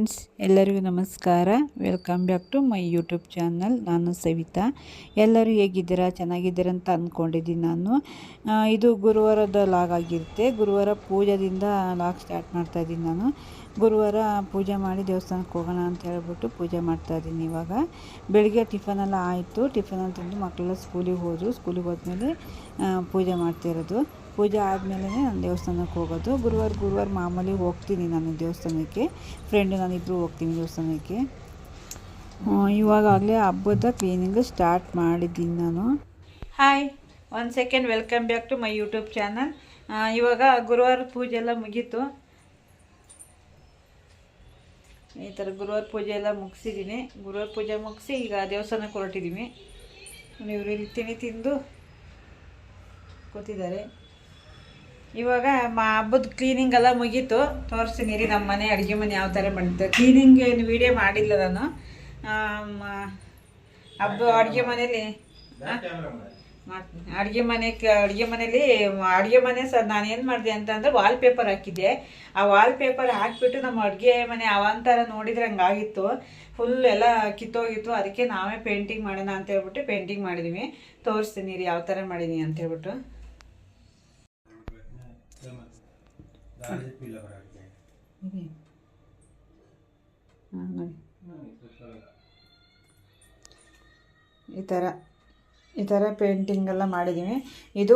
Friends, ಎಲ್ಲರಿಗೂ ನಮಸ್ಕಾರ. Welcome back to my YouTube channel. ನಾನು ಸವಿತಾ. ಎಲ್ಲರೂ ಹೇಗಿದ್ದೀರಾ? ಚೆನ್ನಾಗಿದ್ದೀರಾ ಅಂತ ಅಂದ್ಕೊಂಡಿದ್ದೀನಿ ನಾನು. ಇದು ಗುರುವಾರದ ಲಾಗ್ ಆಗಿರುತ್ತೆ. ಗುರುವಾರ ಪೂಜೆದಿಂದ ಲಾಗ್ ಸ್ಟಾರ್ಟ್ ಮಾಡ್ತಾಯಿದ್ದೀನಿ ನಾನು. ಗುರುವಾರ ಪೂಜೆ ಮಾಡಿ ದೇವಸ್ಥಾನಕ್ಕೆ ಹೋಗೋಣ ಅಂತ ಹೇಳ್ಬಿಟ್ಟು ಪೂಜೆ ಮಾಡ್ತಾಯಿದ್ದೀನಿ. ಇವಾಗ ಬೆಳಿಗ್ಗೆ ಟಿಫನೆಲ್ಲ ಆಯಿತು. ಟಿಫನ್ ತಿಂದು ಮಕ್ಕಳೆಲ್ಲ ಸ್ಕೂಲಿಗೆ ಹೋದರು. ಸ್ಕೂಲಿಗೆ ಹೋದ್ಮೇಲೆ ಪೂಜೆ ಮಾಡ್ತಿರೋದು. ಪೂಜೆ ಆದಮೇಲೆ ನಾನು ದೇವಸ್ಥಾನಕ್ಕೆ ಹೋಗೋದು. ಗುರುವಾರ ಮಾಮೂಲಿ ಹೋಗ್ತೀನಿ ನಾನು ದೇವಸ್ಥಾನಕ್ಕೆ. ಫ್ರೆಂಡು ನಾನಿಬ್ಬರು ಹೋಗ್ತೀನಿ ದೇವಸ್ಥಾನಕ್ಕೆ. ಇವಾಗಲೇ ಹಬ್ಬದ ಕ್ಲೀನಿಂಗ್ ಸ್ಟಾರ್ಟ್ ಮಾಡಿದ್ದೀನಿ ನಾನು. Hi, 1 second. Welcome back to my YouTube channel. ಇವಾಗ ಗುರುವಾರ ಪೂಜೆ ಎಲ್ಲ ಮುಗೀತು. ಈ ಥರ ಗುರುವಾರ ಪೂಜೆ ಎಲ್ಲ ಮುಗಿಸಿದ್ದೀನಿ. ಗುರುವಾರ ಪೂಜೆ ಮುಗಿಸಿ ಈಗ ದೇವಸ್ಥಾನಕ್ಕೆ ಹೊರಟಿದ್ದೀವಿ. ಇವರು ಇಲ್ಲಿ ತಿಂದು ಕೂತಿದ್ದಾರೆ. ಇವಾಗ ಹಬ್ಬದ ಕ್ಲೀನಿಂಗ್ ಎಲ್ಲ ಮುಗೀತು. ತೋರಿಸ್ತೀನಿ ರೀ ನಮ್ಮ ಮನೆ ಅಡುಗೆ ಮನೆ ಯಾವ ಥರ ಮಾಡಿದ್ದೆ. ಕ್ಲೀನಿಂಗ್ ಏನು ವೀಡಿಯೋ ಮಾಡಿಲ್ಲ ನಾನು. ಹಬ್ಬ ಅಡುಗೆ ಮನೇಲಿ ಮಾಡ್ತೀನಿ. ಅಡುಗೆ ಮನೆ ಸರ್ ನಾನೇನು ಮಾಡಿದೆ ಅಂತಂದರೆ ವಾಲ್ಪೇಪರ್ ಹಾಕಿದ್ದೆ. ಆ ವಾಲ್ಪೇಪರ್ ಹಾಕಿಬಿಟ್ಟು ನಮ್ಮ ಅಡುಗೆ ಮನೆ ಅವಂತರ ನೋಡಿದ್ರೆ ಹಂಗಾಗಿತ್ತು. ಫುಲ್ ಎಲ್ಲ ಕಿತ್ತೋಗಿತ್ತು. ಅದಕ್ಕೆ ನಾವೇ ಪೇಂಟಿಂಗ್ ಮಾಡೋಣ ಅಂತ ಹೇಳ್ಬಿಟ್ಟು ಪೇಂಟಿಂಗ್ ಮಾಡಿದ್ದೀವಿ. ತೋರಿಸ್ತೀನಿ ರೀ ಯಾವ ಥರ ಮಾಡಿದ್ದೀನಿ ಅಂತ ಹೇಳ್ಬಿಟ್ಟು. ಈ ಥರ ಪೇಂಟಿಂಗ್ ಎಲ್ಲ ಮಾಡಿದ್ದೀವಿ. ಇದು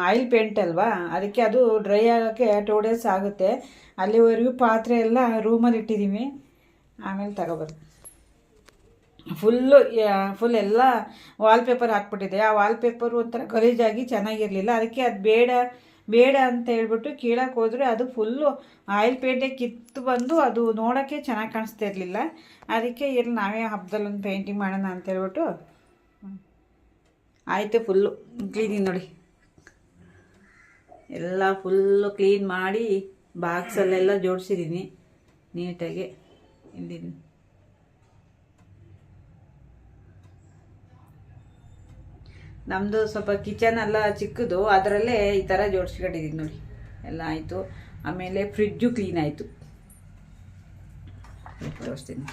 ಆಯಿಲ್ ಪೇಂಟ್ ಅಲ್ವಾ, ಅದಕ್ಕೆ ಅದು ಡ್ರೈ ಆಗೋಕ್ಕೆ 2 ಡೇಸ್ ಆಗುತ್ತೆ. ಅಲ್ಲಿವರೆಗೂ ಪಾತ್ರೆ ಎಲ್ಲ ರೂಮಲ್ಲಿ ಇಟ್ಟಿದ್ದೀವಿ. ಆಮೇಲೆ ತಗೊಬರ್ತೀನಿ. ಫುಲ್ ಎಲ್ಲ ವಾಲ್ಪೇಪರ್ ಹಾಕ್ಬಿಟ್ಟಿದೆ. ಆ ವಾಲ್ಪೇಪರು ಒಂಥರ ಗಲೀಜಾಗಿ ಚೆನ್ನಾಗಿರಲಿಲ್ಲ. ಅದಕ್ಕೆ ಅದು ಬೇಡ ಅಂತ ಹೇಳ್ಬಿಟ್ಟು ಕೀಳಕ್ಕೆ ಹೋದರೆ ಅದು ಫುಲ್ಲು ಆಯಿಲ್ ಪೇಂಟೇ ಕಿತ್ತು ಬಂದು ಅದು ನೋಡೋಕ್ಕೆ ಚೆನ್ನಾಗಿ ಕಾಣಿಸ್ತಾ ಇರಲಿಲ್ಲ. ಅದಕ್ಕೆ ಇಲ್ಲಿ ನಾವೇ ಹಬ್ಬದಲ್ಲಿ ಒಂದು ಪೇಂಟಿಂಗ್ ಮಾಡೋಣ ಅಂತ ಹೇಳ್ಬಿಟ್ಟು ಆಯಿತು. ಫುಲ್ಲು ಕ್ಲೀನಿಂಗ್ ನೋಡಿ, ಎಲ್ಲ ಫುಲ್ಲು ಕ್ಲೀನ್ ಮಾಡಿ ಬಾಕ್ಸಲ್ಲೆಲ್ಲ ಜೋಡಿಸಿದ್ದೀನಿ ನೀಟಾಗಿ. ಇಲ್ಲಿ ನಮ್ಮದು ಸ್ವಲ್ಪ ಕಿಚನ್ ಎಲ್ಲ ಚಿಕ್ಕದು, ಅದರಲ್ಲೇ ಈ ಥರ ಜೋಡಿಸ್ಕೊಂಡಿದ್ದೀನಿ ನೋಡಿ. ಎಲ್ಲ ಆಯಿತು. ಆಮೇಲೆ ಫ್ರಿಜ್ಜು ಕ್ಲೀನ್ ಆಯಿತು. ತೋರಿಸ್ತೀನಿ.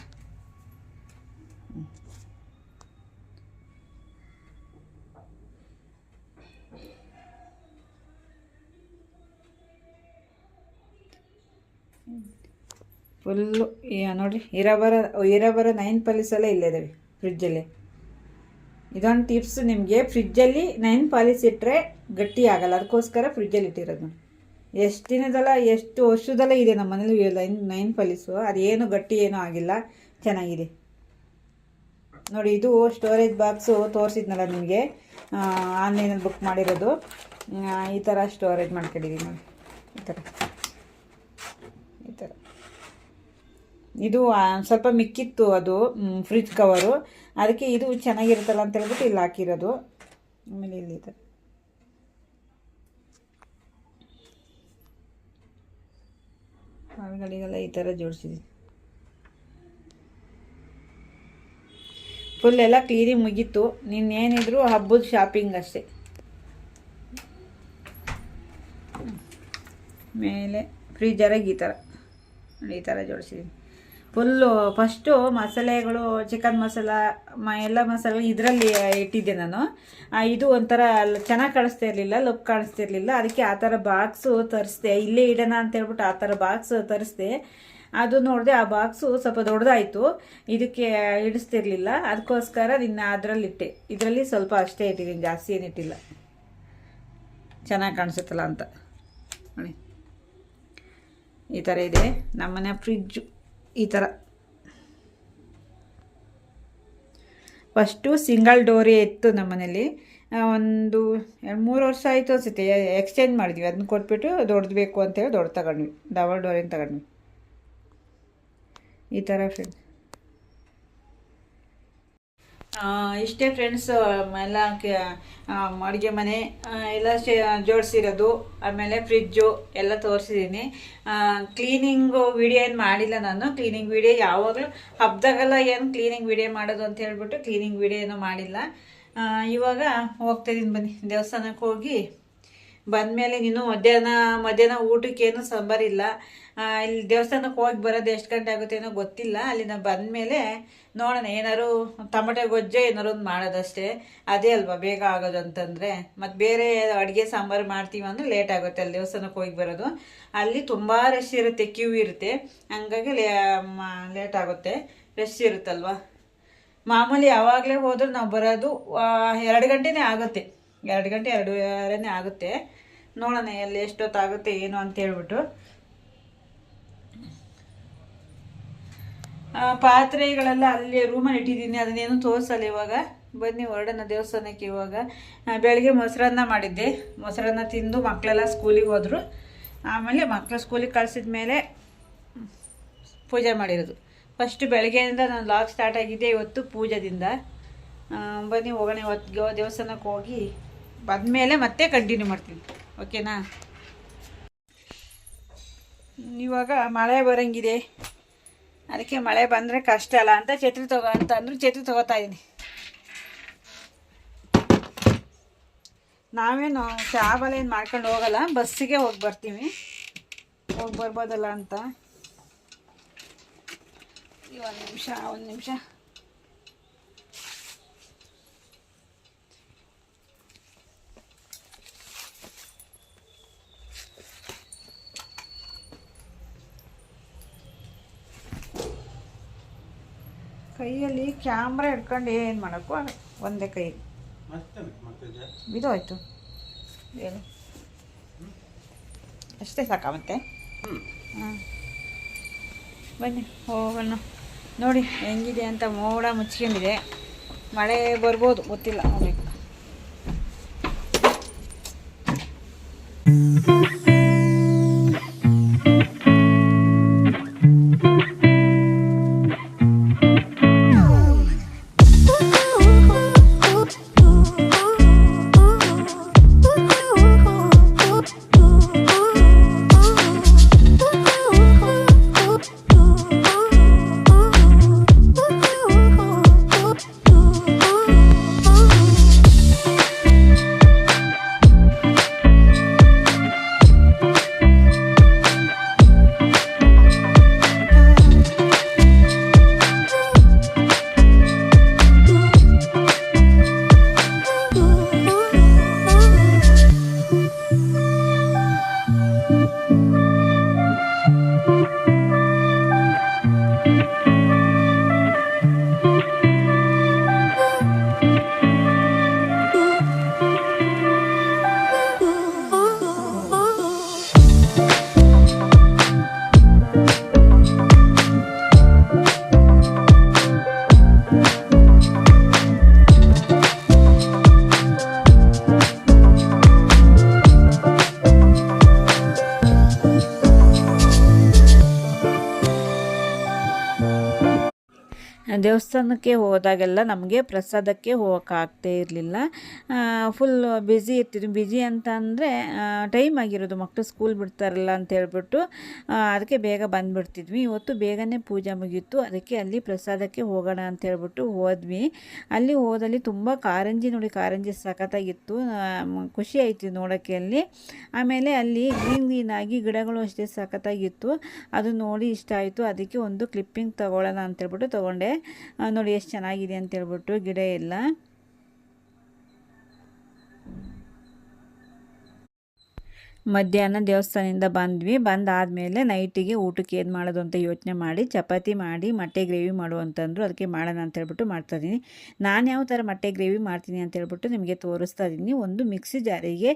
ಫುಲ್ಲು ನೋಡಿ, ಇರಬರ 9 ಪಾಲಿಸ್ ಎಲ್ಲ ಇಲ್ಲೇ ಇದ್ದಾವೆ ಫ್ರಿಜ್ಜಲ್ಲಿ. ಇದೊಂದು ಟಿಪ್ಸ್ ನಿಮಗೆ. ಫ್ರಿಜ್ಜಲ್ಲಿ 9 ಪಾಲಿಸ್ ಇಟ್ಟರೆ ಗಟ್ಟಿ ಆಗಲ್ಲ. ಅದಕ್ಕೋಸ್ಕರ ಫ್ರಿಜ್ಜಲ್ಲಿ ಇಟ್ಟಿರೋದು ನೋಡಿ. ಎಷ್ಟು ವರ್ಷದಲ್ಲೇ ಇದೆ ನಮ್ಮ ಮನೇಲಿ 9 ಪಾಲಿಸು. ಅದೇನು ಗಟ್ಟಿ ಏನೂ ಆಗಿಲ್ಲ, ಚೆನ್ನಾಗಿದೆ ನೋಡಿ. ಇದು ಸ್ಟೋರೇಜ್ ಬಾಕ್ಸು ತೋರಿಸಿದ್ನಲ್ಲ ನಿಮಗೆ, ಆನ್ಲೈನಲ್ಲಿ ಬುಕ್ ಮಾಡಿರೋದು. ಈ ಥರ ಸ್ಟೋರೇಜ್ ಮಾಡ್ಕೊಂಡಿದ್ದೀನಿ ನೋಡಿ. ಈ ಥರ ಇದು ಸ್ವಲ್ಪ ಮಿಕ್ಕಿತ್ತು ಅದು ಫ್ರಿಜ್ ಕವರು. ಅದಕ್ಕೆ ಇದು ಚೆನ್ನಾಗಿರುತ್ತಲ್ಲ ಅಂತ ಹೇಳ್ಬಿಟ್ಟು ಇಲ್ಲಿ ಹಾಕಿರೋದು. ಆಮೇಲೆ ಇಲ್ಲಿ ಈ ಥರ ಹೊರಗಡೆಗೆಲ್ಲ ಈ ಥರ ಜೋಡಿಸಿದ್ದೀನಿ. ಫುಲ್ ಎಲ್ಲ ಕ್ಲೀನಿಂಗ್ ಮುಗೀತು. ನಿನ್ನೇನಿದ್ರು ಹಬ್ಬದ ಶಾಪಿಂಗ್ ಅಷ್ಟೇ. ಮೇಲೆ ಫ್ರೀಜರಾಗಿ ಈ ಥರ ಜೋಡಿಸಿದ್ದೀನಿ. ಫುಲ್ಲು ಫಸ್ಟು ಮಸಾಲೆಗಳು, ಚಿಕನ್ ಮಸಾಲ ಎಲ್ಲ ಮಸಾಲೆ ಇದರಲ್ಲಿ ಇಟ್ಟಿದ್ದೆ ನಾನು. ಇದು ಒಂಥರ ಚೆನ್ನಾಗಿ ಕಾಣಿಸ್ತಾ ಇರಲಿಲ್ಲ, ಲುಕ್ ಕಾಣಿಸ್ತಾ ಇರಲಿಲ್ಲ. ಅದಕ್ಕೆ ಆ ಥರ ಬಾಕ್ಸು ತರಿಸ್ದೆ. ಇಲ್ಲೇ ಇಡೋಣ ಅಂತ ಹೇಳ್ಬಿಟ್ಟು ಆ ಥರ ಬಾಕ್ಸ್ ತರಿಸ್ದೆ. ಅದು ನೋಡಿದೆ, ಆ ಬಾಕ್ಸು ಸ್ವಲ್ಪ ದೊಡ್ಡದಾಯಿತು. ಇದಕ್ಕೆ ಹಿಡಿಸ್ತಿರ್ಲಿಲ್ಲ. ಅದಕ್ಕೋಸ್ಕರ ಅದರಲ್ಲಿಟ್ಟೆ. ಇದರಲ್ಲಿ ಸ್ವಲ್ಪ ಅಷ್ಟೇ ಇಟ್ಟಿದ್ದೀನಿ, ಜಾಸ್ತಿ ಏನಿಟ್ಟಿಲ್ಲ. ಚೆನ್ನಾಗಿ ಕಾಣಿಸುತ್ತಲ್ಲ ಅಂತ ನೋಡಿ. ಈ ಥರ ಇದೆ ನಮ್ಮನೆ ಫ್ರಿಜ್ಜು. ಈ ಥರ ಫಸ್ಟು ಸಿಂಗಲ್ ಡೋರೇ ಇತ್ತು ನಮ್ಮ ಮನೇಲಿ. ಒಂದು 2-3 ವರ್ಷ ಆಯಿತು ಅನಿಸುತ್ತೆ. ಎಕ್ಸ್ಚೇಂಜ್ ಮಾಡಿದ್ವಿ. ಅದನ್ನ ಕೊಟ್ಬಿಟ್ಟು ದೊಡ್ಡದು ಬೇಕು ಅಂತೇಳಿ ದೊಡ್ಡ ತಗೊಂಡ್ವಿ. ಡಬಲ್ ಡೋರೇನು ತಗೊಂಡ್ವಿ. ಈ ಥರ ಫ್ರೆಂಡ್ಸ್. ಇಷ್ಟೇ ಫ್ರೆಂಡ್ಸ್. ಎಲ್ಲ ಅಡುಗೆ ಮನೆ ಎಲ್ಲ ಜೋಡಿಸಿರೋದು, ಆಮೇಲೆ ಫ್ರಿಜ್ಜು ಎಲ್ಲ ತೋರಿಸಿದ್ದೀನಿ. ಕ್ಲೀನಿಂಗು ವಿಡಿಯೋ ಏನು ಮಾಡಿಲ್ಲ ನಾನು. ಕ್ಲೀನಿಂಗ್ ವಿಡಿಯೋ ಯಾವಾಗಲೂ ಹಬ್ಬದಾಗೆಲ್ಲ ಏನು ಕ್ಲೀನಿಂಗ್ ವಿಡಿಯೋ ಮಾಡೋದು ಅಂತ ಹೇಳ್ಬಿಟ್ಟು ಕ್ಲೀನಿಂಗ್ ವಿಡಿಯೋ ಏನೂ ಮಾಡಿಲ್ಲ. ಇವಾಗ ಹೋಗ್ತಾಯಿದ್ದೀನಿ, ಬನ್ನಿ. ದೇವಸ್ಥಾನಕ್ಕೆ ಹೋಗಿ ಬಂದಮೇಲೆ ನೀನು ಮಧ್ಯಾಹ್ನ ಊಟಕ್ಕೇನು ಸಾಂಬಾರಿಲ್ಲ. ಇಲ್ಲಿ ದೇವಸ್ಥಾನಕ್ಕೆ ಹೋಗಿ ಬರೋದು ಎಷ್ಟು ಗಂಟೆ ಆಗುತ್ತೆ ಏನೋ ಗೊತ್ತಿಲ್ಲ. ಅಲ್ಲಿಂದ ಬಂದಮೇಲೆ ನೋಡೋಣ, ಏನಾದ್ರು ಟೊಮೆಟೊ ಗೊಜ್ಜೆ ಏನಾರು ಒಂದು ಮಾಡೋದಷ್ಟೇ. ಅದೇ ಅಲ್ವಾ ಬೇಗ ಆಗೋದು ಅಂತಂದರೆ. ಮತ್ತು ಬೇರೆ ಅಡುಗೆ ಸಾಂಬಾರು ಮಾಡ್ತೀವಿ ಅಂದರೆ ಲೇಟ್ ಆಗುತ್ತೆ ಅಲ್ಲಿ ದೇವಸ್ಥಾನಕ್ಕೆ ಹೋಗಿ ಬರೋದು. ಅಲ್ಲಿ ತುಂಬ ರಶ್ ಇರುತ್ತೆ, ಕ್ಯೂ ಇರುತ್ತೆ, ಹಂಗಾಗಿ ಲೇಟ್ ಆಗುತ್ತೆ, ರಶ್ ಇರುತ್ತಲ್ವ. ಮಾಮೂಲಿ ಯಾವಾಗಲೇ ಹೋದರೂ ನಾವು ಬರೋದು 2 ಗಂಟೆನೇ ಆಗುತ್ತೆ, 2 ಗಂಟೆ 2:30 ಆಗುತ್ತೆ. ನೋಡೋಣ ಎಲ್ಲಿ ಎಷ್ಟೊತ್ತಾಗುತ್ತೆ ಏನು ಅಂತ ಹೇಳ್ಬಿಟ್ಟು. ಪಾತ್ರೆಗಳೆಲ್ಲ ಅಲ್ಲಿ ರೂಮಲ್ಲಿ ಇಟ್ಟಿದ್ದೀನಿ, ಅದನ್ನೇನು ತೋರಿಸಲ್ಲ ಇವಾಗ. ಬನ್ನಿ ಹೊರಡೋಣ ದೇವಸ್ಥಾನಕ್ಕೆ. ಇವಾಗ ಬೆಳಗ್ಗೆ ಮೊಸರನ್ನ ಮಾಡಿದ್ದೆ, ಮೊಸರನ್ನ ತಿಂದು ಮಕ್ಕಳೆಲ್ಲ ಸ್ಕೂಲಿಗೆ ಹೋದರು. ಆಮೇಲೆ ಮಕ್ಕಳು ಸ್ಕೂಲಿಗೆ ಕಳಿಸಿದ ಮೇಲೆ ಪೂಜೆ ಮಾಡಿರೋದು. ಫಸ್ಟ್ ಬೆಳಗ್ಗೆಯಿಂದ ನಾನು ಲಾಗ್ ಸ್ಟಾರ್ಟ್ ಆಗಿದೆ ಇವತ್ತು ಪೂಜೆದಿಂದ. ಬನ್ನಿ ಹೋಗೋಣ. ಇವತ್ತು ದೇವಸ್ಥಾನಕ್ಕೆ ಹೋಗಿ ಬಂದಮೇಲೆ ಮತ್ತೆ ಕಂಟಿನ್ಯೂ ಮಾಡ್ತೀನಿ, ಓಕೆನಾ. ಇವಾಗ ಮಳೆ ಬರೋಂಗಿದೆ, ಅದಕ್ಕೆ ಮಳೆ ಬಂದರೆ ಕಷ್ಟ ಅಲ್ಲ ಅಂತ ಛತ್ರಿ ಅಂತ ಅಂದರು ಛತ್ರಿ ತೊಗೋತಾ ಇದ್ದೀನಿ. ನಾವೇನು ಕ್ಯಾಬಲ್ಲಿ ಏನು ಮಾಡ್ಕೊಂಡು ಹೋಗಲ್ಲ, ಬಸ್ಸಿಗೆ ಹೋಗಿ ಬರ್ತೀವಿ, ಹೋಗಿ ಬರ್ಬೋದಲ್ಲ ಅಂತ. ಒಂದು ನಿಮಿಷ ಕೈಯಲ್ಲಿ ಕ್ಯಾಮ್ರಾ ಹಿಡ್ಕೊಂಡು ಏನು ಮಾಡೋಕ್ಕೂ ಒಂದೇ ಕೈ ಬಿದೋಯ್ತು, ಏನು ಅಷ್ಟೇ ಸಾಕ ಮತ್ತೆ. ಬನ್ನಿ ಹೋಗೋಣ. ನೋಡಿ ಹೆಂಗಿದೆ ಅಂತ, ಮೋಡ ಮುಚ್ಕೊಂಡಿದೆ, ಮಳೆ ಬರ್ಬೋದು ಗೊತ್ತಿಲ್ಲ, ನೋಡಬೇಕು. ದೇವಸ್ಥಾನಕ್ಕೆ ಹೋದಾಗೆಲ್ಲ ನಮಗೆ ಪ್ರಸಾದಕ್ಕೆ ಹೋಗೋಕ್ಕಾಗ್ತೇ ಇರಲಿಲ್ಲ. ಫುಲ್ ಬ್ಯುಸಿ ಇರ್ತಿದ್ವಿ. ಬ್ಯುಸಿ ಅಂತ ಅಂದರೆ ಟೈಮ್ ಆಗಿರೋದು, ಮಕ್ಕಳು ಸ್ಕೂಲ್ ಬಿಡ್ತಾರಲ್ಲ ಅಂತ ಹೇಳ್ಬಿಟ್ಟು ಅದಕ್ಕೆ ಬೇಗ ಬಂದುಬಿಡ್ತಿದ್ವಿ. ಇವತ್ತು ಬೇಗನೆ ಪೂಜೆ ಮುಗೀತು, ಅದಕ್ಕೆ ಅಲ್ಲಿ ಪ್ರಸಾದಕ್ಕೆ ಹೋಗೋಣ ಅಂತ ಹೇಳ್ಬಿಟ್ಟು ಹೋದ್ವಿ. ಅಲ್ಲಿ ಹೋದಲ್ಲಿ ತುಂಬ ಕಾರಂಜಿ, ನೋಡಿ ಕಾರಂಜಿ ಸಖತ್ತಾಗಿತ್ತು, ಖುಷಿ ಆಯಿತು ನೋಡೋಕ್ಕೆ ಅಲ್ಲಿ. ಆಮೇಲೆ ಅಲ್ಲಿ ಗ್ರೀನ್ ಆಗಿ ಗಿಡಗಳು ಅಷ್ಟೇ ಸಖತ್ತಾಗಿತ್ತು, ಅದು ನೋಡಿ ಇಷ್ಟ ಆಯಿತು. ಅದಕ್ಕೆ ಒಂದು ಕ್ಲಿಪ್ಪಿಂಗ್ ತೊಗೊಳ್ಳೋಣ ಅಂತೇಳ್ಬಿಟ್ಟು ತೊಗೊಂಡೆ. ನೋಡಿ ಎಷ್ಟು ಚೆನ್ನಾಗಿದೆ ಅಂತ ಹೇಳ್ಬಿಟ್ಟು ಗಿಡ ಎಲ್ಲ. ಮಧ್ಯಾಹ್ನ ದೇವಸ್ಥಾನದಿಂದ ಬಂದ್ವಿ. ಬಂದಾದಮೇಲೆ ನೈಟಿಗೆ ಊಟಕ್ಕೆ ಏನು ಮಾಡೋದು ಅಂತ ಯೋಚನೆ ಮಾಡಿ ಚಪಾತಿ ಮಾಡಿ ಮೊಟ್ಟೆ ಗ್ರೇವಿ ಮಾಡು ಅಂತಂದರು. ಅದಕ್ಕೆ ಮಾಡೋಣ ಅಂತ ಹೇಳ್ಬಿಟ್ಟು ಮಾಡ್ತಾಯಿದ್ದೀನಿ. ನಾನು ಯಾವ ಥರ ಮೊಟ್ಟೆ ಗ್ರೇವಿ ಮಾಡ್ತೀನಿ ಅಂತ ಹೇಳ್ಬಿಟ್ಟು ನಿಮಗೆ ತೋರಿಸ್ತಾ ಇದ್ದೀನಿ. ಒಂದು ಮಿಕ್ಸಿ ಜಾರಿಗೆ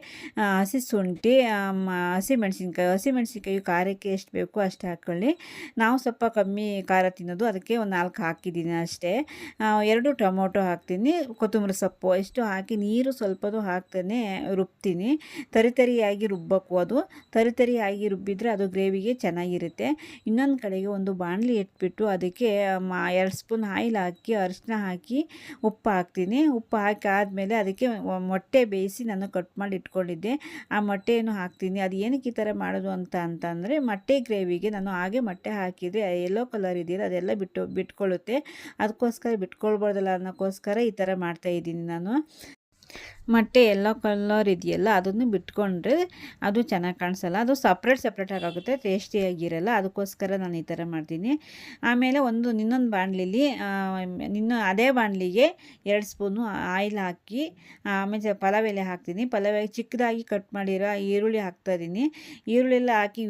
ಹಸಿ ಶುಂಠಿ, ಹಸಿಮೆಣ್ಸಿನ್ಕಾಯಿ ಖಾರಕ್ಕೆ ಎಷ್ಟು ಬೇಕೋ ಅಷ್ಟು ಹಾಕ್ಕೊಳ್ಳಿ. ನಾವು ಸ್ವಲ್ಪ ಕಮ್ಮಿ ಖಾರ ತಿನ್ನೋದು, ಅದಕ್ಕೆ ಒಂದು 4 ಹಾಕಿದ್ದೀನಿ ಅಷ್ಟೇ. 2 ಟೊಮೊಟೊ ಹಾಕ್ತೀನಿ, ಕೊತ್ತಂಬರಿ ಸೊಪ್ಪು ಇಷ್ಟು ಹಾಕಿ ನೀರು ಸ್ವಲ್ಪದು ಹಾಕ್ತಾನೆ ರುಬ್ತೀನಿ. ತರಿಯಾಗಿ ರುಬ್ಬಬೇಕು. ಅದು ತರಿಯಾಗಿ ರುಬ್ಬಿದರೆ ಅದು ಗ್ರೇವಿಗೆ ಚೆನ್ನಾಗಿರುತ್ತೆ. ಇನ್ನೊಂದು ಕಡೆಗೆ ಒಂದು ಬಾಣಲಿ ಇಟ್ಬಿಟ್ಟು ಅದಕ್ಕೆ 2 ಸ್ಪೂನ್ ಆಯಿಲ್ ಹಾಕಿ ಅರಿಶಿನ ಹಾಕಿ ಉಪ್ಪು ಹಾಕ್ತೀನಿ. ಉಪ್ಪು ಹಾಕಿ ಆದಮೇಲೆ ಅದಕ್ಕೆ ಮೊಟ್ಟೆ ಬೇಯಿಸಿ ನಾನು ಕಟ್ ಮಾಡಿ ಇಟ್ಕೊಂಡಿದ್ದೆ, ಆ ಮೊಟ್ಟೆಯನ್ನು ಹಾಕ್ತೀನಿ. ಅದು ಏನಕ್ಕೆ ಈ ಥರ ಮಾಡೋದು ಅಂತಂದರೆ ಮೊಟ್ಟೆ ಗ್ರೇವಿಗೆ ನಾನು ಹಾಗೆ ಮೊಟ್ಟೆ ಹಾಕಿದರೆ ಯೆಲ್ಲೋ ಕಲರ್ ಇದೆಯಲ್ಲ ಅದೆಲ್ಲ ಬಿಟ್ಕೊಳ್ಳುತ್ತೆ, ಅದಕ್ಕೋಸ್ಕರ ಬಿಟ್ಕೊಳ್ಬಾರ್ದಲ್ಲ ಅನ್ನೋಕ್ಕೋಸ್ಕರ ಈ ಥರ ಮಾಡ್ತಾಯಿದ್ದೀನಿ ನಾನು. ಮೊಟ್ಟೆ ಎಲ್ಲೋ ಕಲರ್ ಇದೆಯಲ್ಲ ಅದನ್ನು ಬಿಟ್ಕೊಂಡ್ರೆ ಅದು ಚೆನ್ನಾಗಿ ಕಾಣಿಸಲ್ಲ, ಅದು ಸಪ್ರೇಟಾಗಿ ಆಗುತ್ತೆ, ಟೇಸ್ಟಿಯಾಗಿರಲ್ಲ. ಅದಕ್ಕೋಸ್ಕರ ನಾನು ಈ ಥರ ಮಾಡ್ತೀನಿ. ಆಮೇಲೆ ಇನ್ನೊಂದು ಬಾಣಲಿಲಿ ಅದೇ ಬಾಣಲಿಗೆ 2 ಸ್ಪೂನು ಆಯಿಲ್ ಹಾಕಿ ಆಮೇಲೆ ಪಲಾವ್ ಎಲೆ ಹಾಕ್ತೀನಿ. ಪಲಾವ್ ಎಲೆ ಚಿಕ್ಕದಾಗಿ ಕಟ್ ಮಾಡಿರೋ ಈರುಳ್ಳಿ ಹಾಕ್ತಾಯಿದ್ದೀನಿ. ಈರುಳ್ಳಿ ಎಲ್ಲ ಹಾಕಿ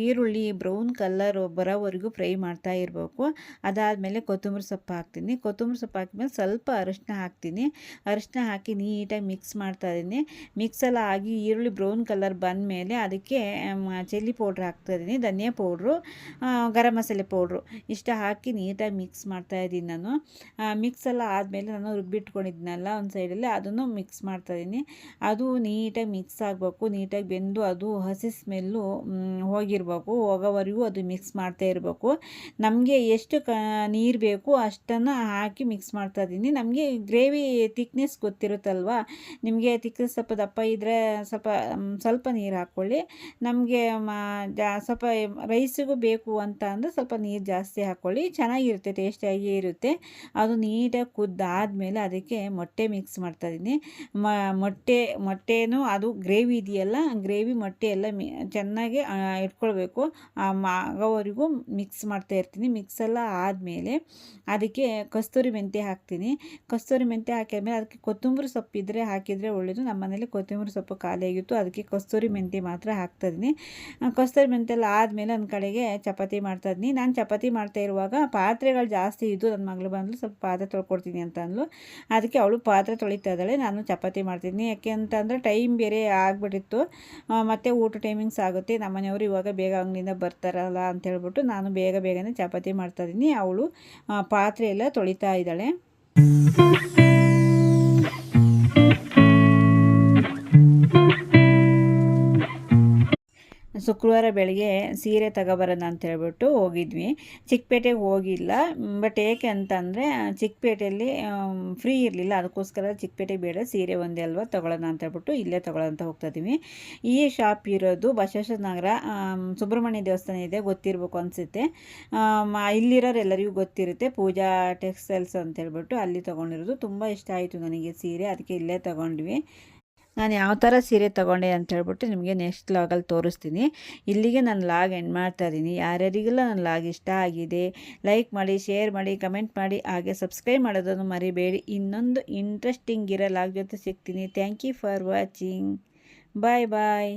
ಈರುಳ್ಳಿ ಬ್ರೌನ್ ಕಲರ್ ಬರೋವರೆಗೂ ಫ್ರೈ ಮಾಡ್ತಾ ಇರಬೇಕು. ಅದಾದಮೇಲೆ ಕೊತ್ತಂಬರಿ ಸೊಪ್ಪು ಹಾಕ್ತೀನಿ. ಕೊತ್ತಂಬರಿ ಸೊಪ್ಪು ಹಾಕಿದ್ಮೇಲೆ ಸ್ವಲ್ಪ ಅರಿಶಿನ ಹಾಕ್ತೀನಿ. ಅರಿಶಿನ ಹಾಕಿ ನೀಟಾಗಿ ಮಿಕ್ಸ್ ಮಾಡ್ತಾಯಿದ್ದೀನಿ. ಮಿಕ್ಸೆಲ್ಲ ಆಗಿ ಈರುಳ್ಳಿ ಬ್ರೌನ್ ಕಲರ್ ಬಂದಮೇಲೆ ಅದಕ್ಕೆ ಚಿಲ್ಲಿ ಪೌಡ್ರ್ ಹಾಕ್ತಾಯಿದ್ದೀನಿ, ಧನಿಯಾ ಪೌಡ್ರು, ಗರಂ ಮಸಾಲೆ ಪೌಡ್ರು ಇಷ್ಟ ಹಾಕಿ ನೀಟಾಗಿ ಮಿಕ್ಸ್ ಮಾಡ್ತಾಯಿದ್ದೀನಿ ನಾನು. ಮಿಕ್ಸೆಲ್ಲ ಆದಮೇಲೆ ನಾನು ರುಬ್ಬಿಟ್ಕೊಂಡಿದ್ನಲ್ಲ ಒಂದು ಸೈಡಲ್ಲಿ ಅದನ್ನು ಮಿಕ್ಸ್ ಮಾಡ್ತಾಯಿದ್ದೀನಿ. ಅದು ನೀಟಾಗಿ ಮಿಕ್ಸ್ ಆಗಬೇಕು, ನೀಟಾಗಿ ಬೆಂದು ಅದು ಹಸಿ ಸ್ಮೆಲ್ಲು ಹೋಗೋವರೆಗೂ ಅದು ಮಿಕ್ಸ್ ಮಾಡ್ತಾ ಇರಬೇಕು. ನಮಗೆ ಎಷ್ಟು ನೀರು ಬೇಕು ಅಷ್ಟನ್ನು ಹಾಕಿ ಮಿಕ್ಸ್ ಮಾಡ್ತಾಯಿದ್ದೀನಿ. ನಮಗೆ ಗ್ರೇವಿ ತಿಕ್ನೆಸ್ ಗೊತ್ತಿರುತ್ತಲ್ವ, ನಿಮಗೆ ತಿಕ್ನೆಸ್ ಸ್ವಲ್ಪ ದಪ್ಪ ಇದ್ದರೆ ಸ್ವಲ್ಪ ನೀರು ಹಾಕ್ಕೊಳ್ಳಿ. ನಮಗೆ ಸ್ವಲ್ಪ ರೈಸಿಗೂ ಬೇಕು ಅಂತ ಅಂದರೆ ಸ್ವಲ್ಪ ನೀರು ಜಾಸ್ತಿ ಹಾಕ್ಕೊಳ್ಳಿ, ಚೆನ್ನಾಗಿರುತ್ತೆ, ಟೇಸ್ಟಿಯಾಗಿ ಇರುತ್ತೆ. ಅದು ನೀಟಾಗಿ ಕುದ್ದಾದಮೇಲೆ ಅದಕ್ಕೆ ಮೊಟ್ಟೆ ಮಿಕ್ಸ್ ಮಾಡ್ತಾಯಿದ್ದೀನಿ. ಮೊಟ್ಟೆನೂ ಅದು ಗ್ರೇವಿ ಇದೆಯಲ್ಲ, ಗ್ರೇವಿ ಮೊಟ್ಟೆ ಎಲ್ಲ ಚೆನ್ನಾಗಿ ಇಟ್ಕೊಳ್ಬೇಕು, ಆಗೋವರೆಗೂ ಮಿಕ್ಸ್ ಮಾಡ್ತಾ ಇರ್ತೀನಿ. ಮಿಕ್ಸೆಲ್ಲ ಆದಮೇಲೆ ಅದಕ್ಕೆ ಕಸ್ತೂರಿ ಮೆಂತ್ಯ ಹಾಕ್ತೀನಿ. ಕಸ್ತೂರಿ ಮೆಂತ್ಯ ಹಾಕಿದ್ಮೇಲೆ ಅದಕ್ಕೆ ಕೊತ್ತಂಬರಿ ಸೊಪ್ಪು ಇದ್ದರೆ ಹಾಕಿದರೆ ಒಳ್ಳೆಯದು. ನಮ್ಮ ಮನೇಲಿ ಕೊತ್ತಂಬರಿ ಸೊಪ್ಪು ಖಾಲಿಯಾಗಿತ್ತು, ಅದಕ್ಕೆ ಕಸ್ತೂರಿ ಮೆಂತ್ಯ ಮಾತ್ರ ಹಾಕ್ತಾಯಿದ್ದೀನಿ. ಕಸ್ತೂರಿ ಮೆಂತ್ಯ ಎಲ್ಲ ಆದಮೇಲೆ ಒಂದು ಕಡೆಗೆ ಚಪಾತಿ ಮಾಡ್ತಾಯಿದ್ದೀನಿ. ನಾನು ಚಪಾತಿ ಮಾಡ್ತಾ ಇರುವಾಗ ಪಾತ್ರೆಗಳು ಜಾಸ್ತಿ ಇದ್ದು ನನ್ನ ಮಗಳು ಬಂದಳು, ಸ್ವಲ್ಪ ಪಾತ್ರೆ ತೊಳ್ಕೊಡ್ತೀನಿ ಅಂತ ಅಂದ್ಲು. ಅದಕ್ಕೆ ಅವಳು ಪಾತ್ರೆ ತೊಳಿತಾ ಇದ್ದಾಳೆ, ನಾನು ಚಪಾತಿ ಮಾಡ್ತಿದ್ದೀನಿ. ಯಾಕೆ ಅಂತಂದರೆ ಟೈಮ್ ಬೇರೆ ಆಗಿಬಿಟ್ಟಿತ್ತು, ಮತ್ತು ಊಟ ಟೈಮಿಂಗ್ಸ್ ಆಗುತ್ತೆ. ನಮ್ಮ ಮನೆಯವರು ಇವಾಗ ಬೇಗ ಅಂಗಡಿಯಿಂದ ಬರ್ತಾರಲ್ಲ ಅಂತ ಹೇಳ್ಬಿಟ್ಟು ನಾನು ಬೇಗನೆ ಚಪಾತಿ ಮಾಡ್ತಾಯಿದ್ದೀನಿ. ಅವಳು ಪಾತ್ರೆ ಎಲ್ಲ ತೊಳಿತಾ ಇದ್ದಾಳೆ. ಶುಕ್ರವಾರ ಬೆಳಗ್ಗೆ ಸೀರೆ ತಗೊಬರೋಣ ಅಂತ ಹೇಳ್ಬಿಟ್ಟು ಹೋಗಿದ್ವಿ. ಚಿಕ್ಕಪೇಟೆಗೆ ಹೋಗಿಲ್ಲ, ಬಟ್ ಏಕೆ ಅಂತಂದರೆ ಚಿಕ್ಕಪೇಟೆಯಲ್ಲಿ ಫ್ರೀ ಇರಲಿಲ್ಲ, ಅದಕ್ಕೋಸ್ಕರ ಚಿಕ್ಕಪೇಟೆಗೆ ಬೇಡ, ಸೀರೆ ಒಂದೇ ಅಲ್ವಾ ತೊಗೊಳ್ಳೋಣ ಅಂತ ಹೇಳ್ಬಿಟ್ಟು ಇಲ್ಲೇ ತೊಗೊಳ್ಳೋ ಅಂತ ಹೋಗ್ತಾಯಿದ್ವಿ. ಈ ಶಾಪ್ ಇರೋದು ಬಸವೇಶ್ವರ ನಗರ, ಸುಬ್ರಹ್ಮಣ್ಯ ದೇವಸ್ಥಾನ ಇದೆ, ಗೊತ್ತಿರಬೇಕು ಅನಿಸುತ್ತೆ. ಇಲ್ಲಿರೋರು ಎಲ್ಲರಿಗೂ ಗೊತ್ತಿರುತ್ತೆ, ಪೂಜಾ ಟೆಕ್ಸ್ಟೈಲ್ಸ್ ಅಂತ ಹೇಳ್ಬಿಟ್ಟು ಅಲ್ಲಿ ತೊಗೊಂಡಿರೋದು. ತುಂಬ ಇಷ್ಟ ಆಯಿತು ನನಗೆ ಸೀರೆ, ಅದಕ್ಕೆ ಇಲ್ಲೇ ತೊಗೊಂಡ್ವಿ. ನಾನು ಯಾವ ಥರ ಸೀರೆ ತೊಗೊಂಡೆ ಅಂತ ಹೇಳ್ಬಿಟ್ಟು ನಿಮಗೆ ನೆಕ್ಸ್ಟ್ ಲಾಗಲ್ಲಿ ತೋರಿಸ್ತೀನಿ. ಇಲ್ಲಿಗೆ ನಾನು ಲಾಗ್ ಎಂಡ್ ಮಾಡ್ತಾಯಿದ್ದೀನಿ. ಯಾರ್ಯಾರಿಗೆಲ್ಲ ನನ್ನ ಲಾಗ್ ಇಷ್ಟ ಆಗಿದೆ ಲೈಕ್ ಮಾಡಿ, ಶೇರ್ ಮಾಡಿ, ಕಮೆಂಟ್ ಮಾಡಿ, ಹಾಗೆ ಸಬ್ಸ್ಕ್ರೈಬ್ ಮಾಡೋದನ್ನು ಮರಿಬೇಡಿ. ಇನ್ನೊಂದು ಇಂಟ್ರೆಸ್ಟಿಂಗ್ ಇರೋ ಲಾಗ್ ಜೊತೆ ಸಿಗ್ತೀನಿ. Thank you for watching. Bye bye.